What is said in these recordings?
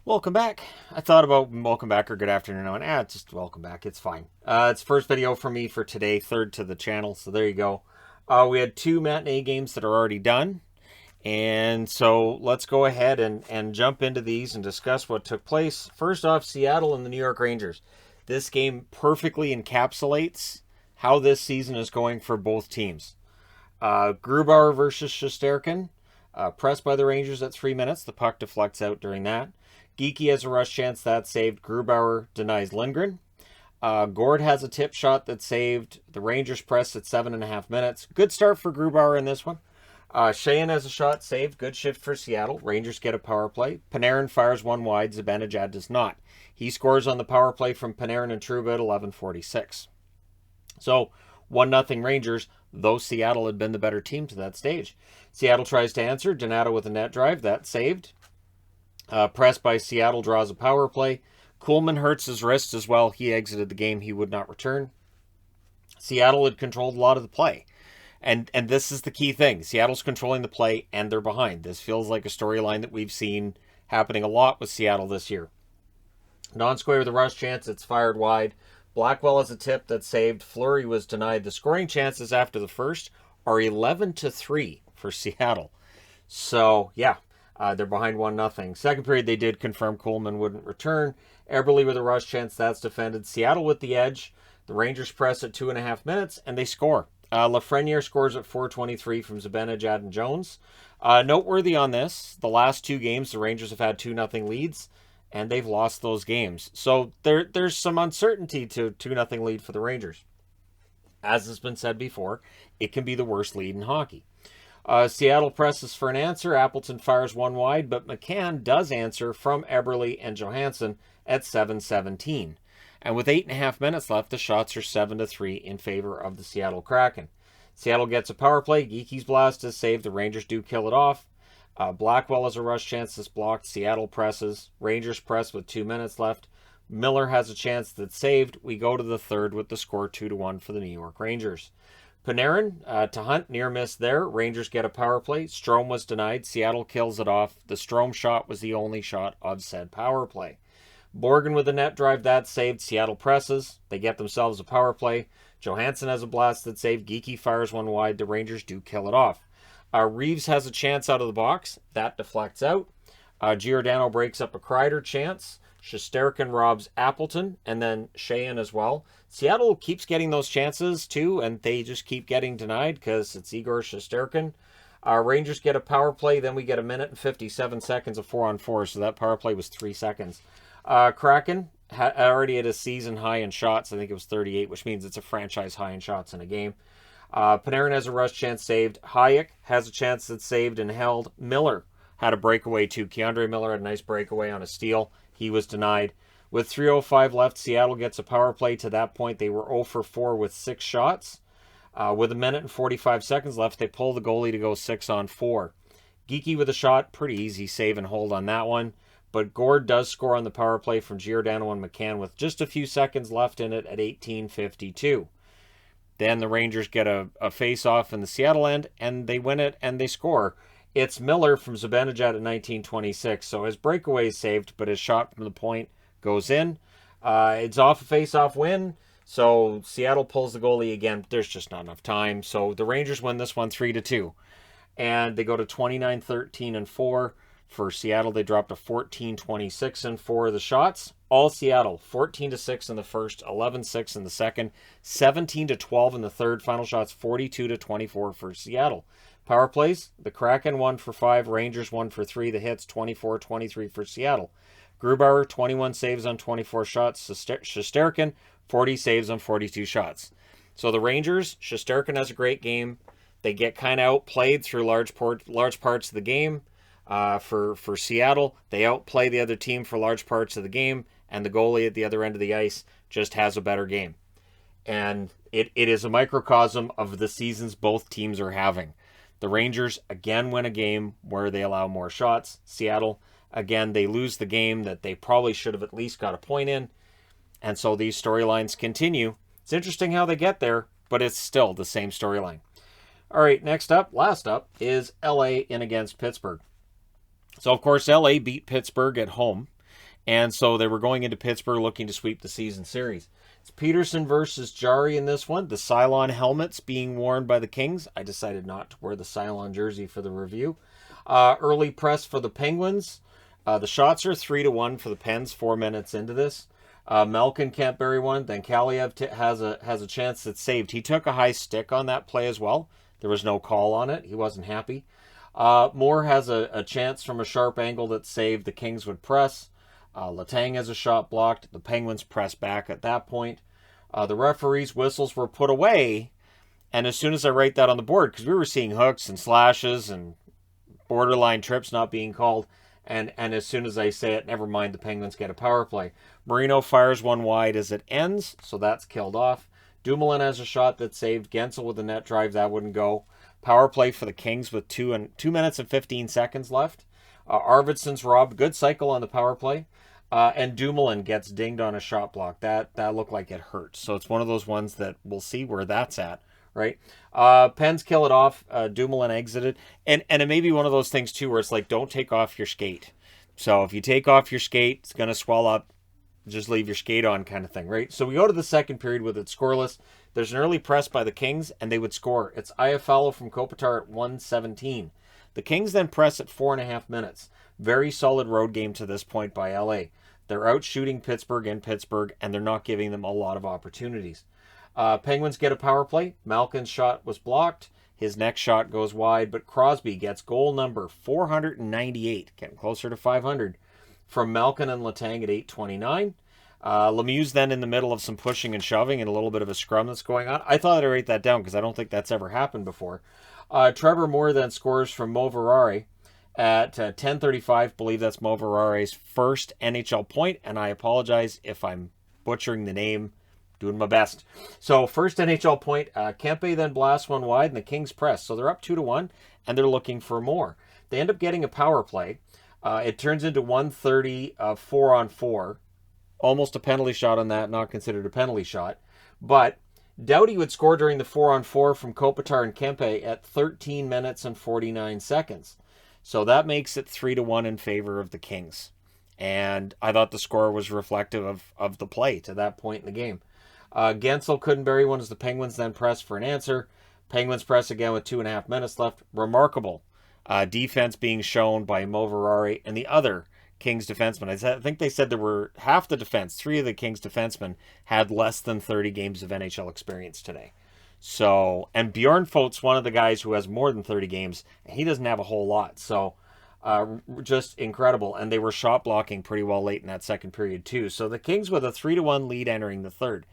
Welcome back. I thought about welcome back or good afternoon. I went, just welcome back. It's fine. It's the first video for me for today, third to the channel. So there you go. We had two matinee games that are already done. And so let's go ahead and jump into these and discuss what took place. First off, Seattle and the New York Rangers. This game perfectly encapsulates how this season is going for both teams. Grubauer versus Shesterkin. Pressed by the Rangers at 3 minutes. The puck deflects out during that. Geekie has a rush chance that's saved. Grubauer denies Lindgren. Gord has a tip shot that's saved. The Rangers press at 7.5 minutes. Good start for Grubauer in this one. Sheahan has a shot saved. Good shift for Seattle. Rangers get a power play. Panarin fires one wide. Zibanejad does not. He scores on the power play from Panarin and Trouba at 11:46. So 1-0 Rangers, though Seattle had been the better team to that stage. Seattle tries to answer. Donato with a net drive. That's saved. Pressed by Seattle draws a power play. Kuhlman hurts his wrist as well. He exited the game. He would not return. Seattle had controlled a lot of the play. And this is the key thing. Seattle's controlling the play and they're behind. This feels like a storyline that we've seen happening a lot with Seattle this year. Non-square with a rush chance. It's fired wide. Blackwell has a tip that's saved. Fleury was denied. The scoring chances after the first are 11-3 for Seattle. So, yeah. They're behind 1-0. Second period, they did confirm Kuhlman wouldn't return. Eberle with a rush chance, that's defended. Seattle with the edge. The Rangers press at 2.5 minutes, and they score. Lafreniere scores at 4:23 from Zibanejad and Jones. Noteworthy on this, the last two games, the Rangers have had 2-0 leads, and they've lost those games. So there's some uncertainty to 2-0 lead for the Rangers. As has been said before, it can be the worst lead in hockey. Seattle presses for an answer. Appleton fires one wide, but McCann does answer from Eberle and Johansson at 7:17. And with 8.5 minutes left, the shots are 7-3 in favor of the Seattle Kraken. Seattle gets a power play. Geekie's blast is saved. The Rangers do kill it off. Blackwell has a rush chance that's blocked. Seattle presses. Rangers press with 2 minutes left. Miller has a chance that's saved. We go to the third with the score 2-1 for the New York Rangers. Panarin to Hunt, near miss there. Rangers get a power play. Strome was denied. Seattle kills it off. The Strome shot was the only shot of said power play. Borgen with a net drive, that's saved. Seattle presses. They get themselves a power play. Johansson has a blast that's saved. Geekie fires one wide. The Rangers do kill it off. Reeves has a chance out of the box. That deflects out. Giordano breaks up a Kreider chance. Shesterkin robs Appleton, and then Sheahan as well. Seattle keeps getting those chances too, and they just keep getting denied because it's Igor Shesterkin. Rangers get a power play, then we get 1:57 of 4-on-4, so that power play was 3 seconds. Kraken already at a season high in shots. I think it was 38, which means it's a franchise high in shots in a game. Panarin has a rush chance saved. Hayek has a chance that's saved and held. Miller had a breakaway too. Keandre Miller had a nice breakaway on a steal. He was denied. With 3:05 left, Seattle gets a power play. To that point, they were 0-for-4 with 6 shots. With 1:45 left, they pull the goalie to go 6-on-4. Geekie with a shot, pretty easy save and hold on that one. But Gord does score on the power play from Giordano and McCann with just a few seconds left in it at 18:52. Then the Rangers get a face-off in the Seattle end, and they win it, and they score. It's Miller from Zibanejad at 19:26, so his breakaway is saved, but his shot from the point goes in. It's off a face-off win, so Seattle pulls the goalie again. There's just not enough time, so the Rangers win this one 3-2. And they go to 29-13-4. For Seattle, they dropped to 14-26-4 the shots. All Seattle, 14-6 in the first, 11-6 in the second, 17-12 in the third. Final shots, 42-24 for Seattle. Power plays, the Kraken 1-for-5, Rangers 1-for-3. The hits, 24-23 for Seattle. Grubauer, 21 saves on 24 shots. Shesterkin, 40 saves on 42 shots. So the Rangers, Shesterkin has a great game. They get kind of outplayed through large parts of the game. For Seattle, they outplay the other team for large parts of the game, and the goalie at the other end of the ice just has a better game. And it is a microcosm of the seasons both teams are having. The Rangers, again, win a game where they allow more shots. Seattle, again, they lose the game that they probably should have at least got a point in. And so these storylines continue. It's interesting how they get there, but it's still the same storyline. All right, last up, is LA in against Pittsburgh. So, of course, LA beat Pittsburgh at home. And so they were going into Pittsburgh looking to sweep the season series. It's Peterson versus Jari in this one. The Cylon helmets being worn by the Kings. I decided not to wear the Cylon jersey for the review. Early press for the Penguins. The shots are 3-1 for the Pens 4 minutes into this. Malkin can't bury one. Then Kaliev has a chance that's saved. He took a high stick on that play as well. There was no call on it. He wasn't happy. Moore has a chance from a sharp angle that's saved. The Kings would press. Letang has a shot blocked. The Penguins press back at that point. The referees' whistles were put away. And as soon as I write that on the board, because we were seeing hooks and slashes and borderline trips not being called, and as soon as I say it, never mind, the Penguins get a power play. Marino fires one wide as it ends, so that's killed off. Dumoulin has a shot that's saved. Gensel with a net drive, that wouldn't go. Power play for the Kings with 2 minutes and 15 seconds left. Arvidsson's robbed. Good cycle on the power play. And Dumoulin gets dinged on a shot block. That looked like it hurt. So it's one of those ones that we'll see where that's at, right? Pens kill it off. Dumoulin exited. And it may be one of those things, too, where it's like, don't take off your skate. So if you take off your skate, it's going to swell up. Just leave your skate on kind of thing, right? So we go to the second period with it scoreless. There's an early press by the Kings, and they would score. It's Iafallo from Kopitar at 1:17. The Kings then press at 4.5 minutes. Very solid road game to this point by LA. They're out shooting Pittsburgh in Pittsburgh, and they're not giving them a lot of opportunities. Penguins get a power play. Malkin's shot was blocked. His next shot goes wide, but Crosby gets goal number 498, getting closer to 500, from Malkin and Letang at 8:29. Lemieux's then in the middle of some pushing and shoving and a little bit of a scrum that's going on. I thought I'd write that down because I don't think that's ever happened before. Trevor Moore then scores from Mo Verare at 10:35. Believe that's Mo Varare's first NHL point, and I apologize if I'm butchering the name. Doing my best. So first NHL point. Kempe then blasts one wide, and the Kings press. So they're up 2-1, and they're looking for more. They end up getting a power play. It turns into 1:30 4-on-4. Almost a penalty shot on that, not considered a penalty shot. But Doughty would score during the 4-on-4 from Kopitar and Kempe at 13 minutes and 49 seconds. So that makes it 3-1 in favor of the Kings. And I thought the score was reflective of the play to that point in the game. Gensel couldn't bury one as the Penguins then press for an answer. Penguins press again with 2.5 minutes left. Remarkable defense being shown by Mo Verare and the other Kings defensemen. I think they said there were half the defense, 3 of the Kings defensemen had less than 30 games of NHL experience today. So, and Bjorn Fote's one of the guys who has more than 30 games, and he doesn't have a whole lot. So, just incredible. And they were shot blocking pretty well late in that second period too. So the Kings with a 3-1 lead entering the third,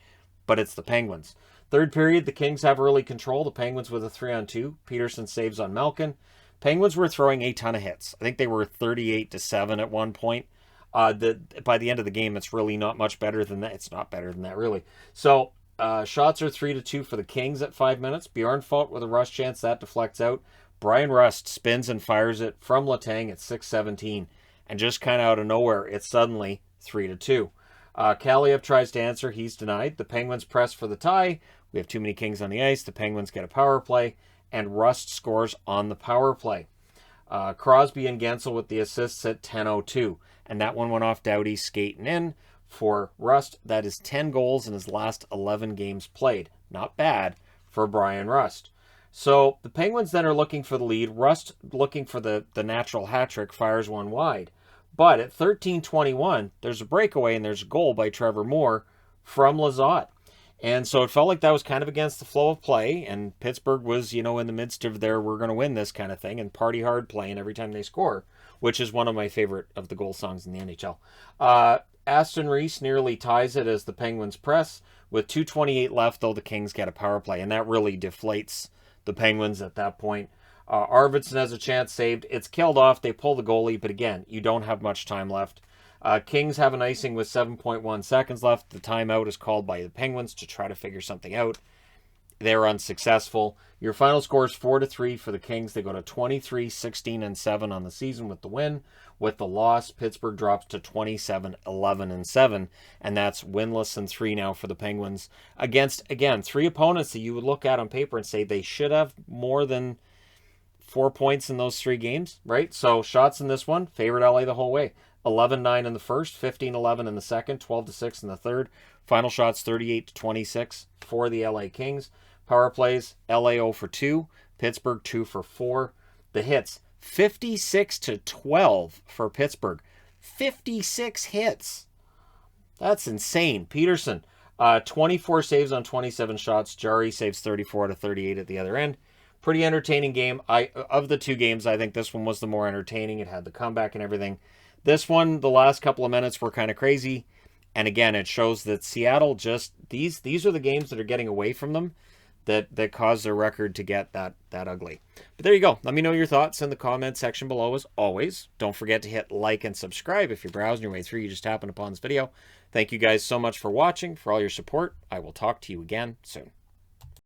but it's the Penguins. Third period, the Kings have early control. The Penguins with a 3-on-2. Peterson saves on Malkin. Penguins were throwing a ton of hits. I think they were 38-7 at one point. By the end of the game, it's really not much better than that. It's not better than that, really. So shots are 3-2 for the Kings at 5 minutes. Bjorn Fote with a rush chance. That deflects out. Brian Rust spins and fires it from Letang at 6:17. And just kind of out of nowhere, it's suddenly 3-2. Kaliev tries to answer. He's denied. The Penguins press for the tie. We have too many Kings on the ice. The Penguins get a power play. And Rust scores on the power play. Crosby and Gensel with the assists at 10:02. And that one went off Doughty skating in for Rust. That is 10 goals in his last 11 games played. Not bad for Brian Rust. So the Penguins then are looking for the lead. Rust, looking for the natural hat trick, fires one wide. But at 13:21, there's a breakaway and there's a goal by Trevor Moore from Lizotte. And so it felt like that was kind of against the flow of play, and Pittsburgh was, in the midst of their we're going to win this kind of thing, and party hard playing every time they score, which is one of my favorite of the goal songs in the NHL. Aston Reese nearly ties it as the Penguins press. With 2:28 left, though, the Kings get a power play, and that really deflates the Penguins at that point. Arvidsson has a chance saved. It's killed off. They pull the goalie, but again, you don't have much time left. Kings have an icing with 7.1 seconds left. The timeout is called by the Penguins to try to figure something out. They're unsuccessful. Your final score is 4-3 for the Kings. They go to 23-16-7 on the season with the win. With the loss, Pittsburgh drops to 27-11-7, and that's winless and 3 now for the Penguins against, again, 3 opponents that you would look at on paper and say they should have more than 4 points in those 3 games, right? So shots in this one, favored LA the whole way. 11-9 in the first, 15-11 in the second, 12-6 in the third. Final shots 38-26 for the LA Kings. Power plays, LA 0 for 2, Pittsburgh 2 for 4. The hits, 56-12 for Pittsburgh. 56 hits. That's insane. Peterson, 24 saves on 27 shots. Jari saves 34 out of 38 at the other end. Pretty entertaining game. Of the 2 games, I think this one was the more entertaining. It had the comeback and everything. This one, the last couple of minutes were kind of crazy. And again, it shows that Seattle just, these are the games that are getting away from them that cause their record to get that ugly. But there you go. Let me know your thoughts in the comment section below as always. Don't forget to hit like and subscribe if you're browsing your way through. You just happened upon this video. Thank you guys so much for watching, for all your support. I will talk to you again soon.